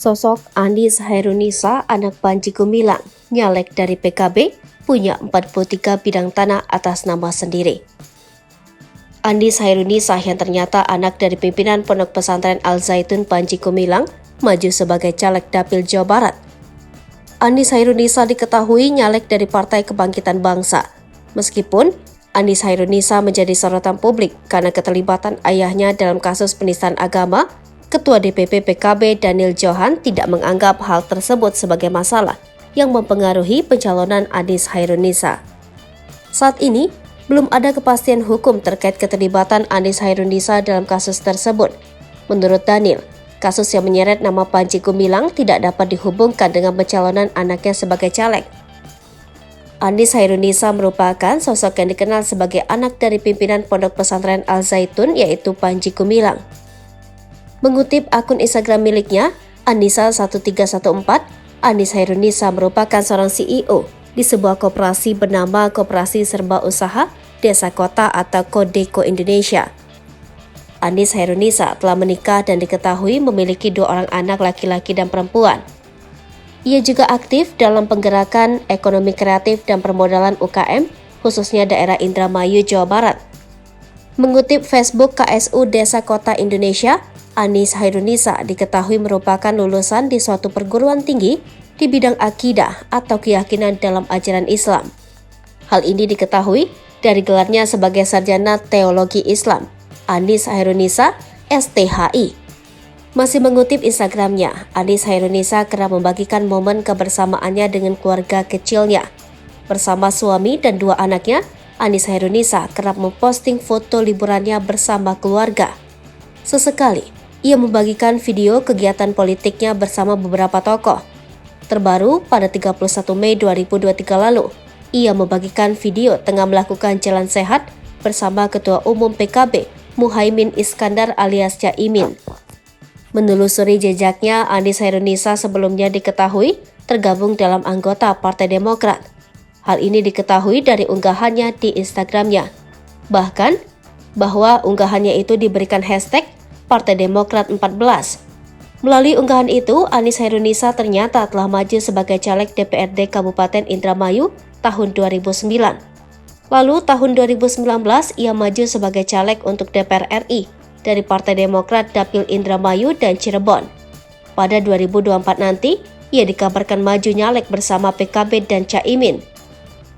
Sosok Andis Hairunisa, anak Panji Gumilang, nyalek dari PKB, punya 43 bidang tanah atas nama sendiri. Andis Hairunisa yang ternyata anak dari pimpinan Pondok Pesantren Al Zaitun Panji Gumilang, maju sebagai caleg Dapil Jawa Barat. Andis Hairunisa diketahui nyalek dari Partai Kebangkitan Bangsa. Meskipun Andis Hairunisa menjadi sorotan publik karena keterlibatan ayahnya dalam kasus penistaan agama, Ketua DPP PKB Daniel Johan tidak menganggap hal tersebut sebagai masalah yang mempengaruhi pencalonan Andis Hairunisa. Saat ini, belum ada kepastian hukum terkait keterlibatan Andis Hairunisa dalam kasus tersebut. Menurut Daniel, kasus yang menyeret nama Panji Gumilang tidak dapat dihubungkan dengan pencalonan anaknya sebagai caleg. Andis Hairunisa merupakan sosok yang dikenal sebagai anak dari pimpinan Pondok Pesantren Al Zaitun yaitu Panji Gumilang. Mengutip akun Instagram miliknya, Andisa1314, Andis Hairunisa merupakan seorang CEO di sebuah koperasi bernama Koperasi Serba Usaha Desa Kota atau Kodeko Indonesia. Andis Hairunisa telah menikah dan diketahui memiliki 2 orang anak laki-laki dan perempuan. Ia juga aktif dalam penggerakan ekonomi kreatif dan permodalan UKM, khususnya daerah Indramayu, Jawa Barat. Mengutip Facebook KSU Desa Kota Indonesia, Andis Hairunisa diketahui merupakan lulusan di suatu perguruan tinggi di bidang akidah atau keyakinan dalam ajaran Islam. Hal ini diketahui dari gelarnya sebagai sarjana teologi Islam, Andis Hairunisa, STHI. Masih mengutip Instagramnya, Andis Hairunisa kerap membagikan momen kebersamaannya dengan keluarga kecilnya. Bersama suami dan 2 anaknya, Andis Hairunisa kerap memposting foto liburannya bersama keluarga. Sesekali, ia membagikan video kegiatan politiknya bersama beberapa tokoh. Terbaru, pada 31 Mei 2023 lalu, ia membagikan video tengah melakukan jalan sehat bersama Ketua Umum PKB, Muhaimin Iskandar alias Caimin. Menelusuri jejaknya, Andis Hairunisa sebelumnya diketahui tergabung dalam anggota Partai Demokrat. Hal ini diketahui dari unggahannya di Instagramnya. Bahkan, bahwa unggahannya itu diberikan hashtag Partai Demokrat 14. Melalui unggahan itu, Andis Hairunisa ternyata telah maju sebagai caleg DPRD Kabupaten Indramayu tahun 2009. Lalu tahun 2019 ia maju sebagai caleg untuk DPR RI dari Partai Demokrat Dapil Indramayu dan Cirebon. Pada 2024 nanti, ia dikabarkan maju nyalek bersama PKB dan Caimin.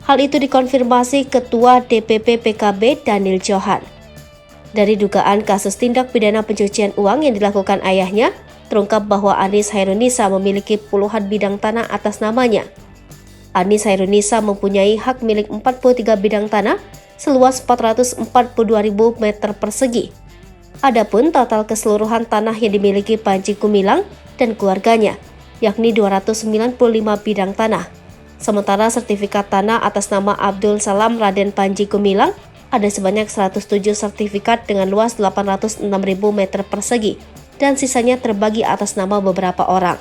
Hal itu dikonfirmasi Ketua DPP PKB Daniel Johan. Dari dugaan kasus tindak pidana pencucian uang yang dilakukan ayahnya, terungkap bahwa Andis Hairunisa memiliki puluhan bidang tanah atas namanya. Andis Hairunisa mempunyai hak milik 43 bidang tanah seluas 442.000 meter persegi. Adapun total keseluruhan tanah yang dimiliki Panji Gumilang dan keluarganya, yakni 295 bidang tanah. Sementara sertifikat tanah atas nama Abdul Salam Raden Panji Gumilang ada sebanyak 107 sertifikat dengan luas 806.000 meter persegi dan sisanya terbagi atas nama beberapa orang.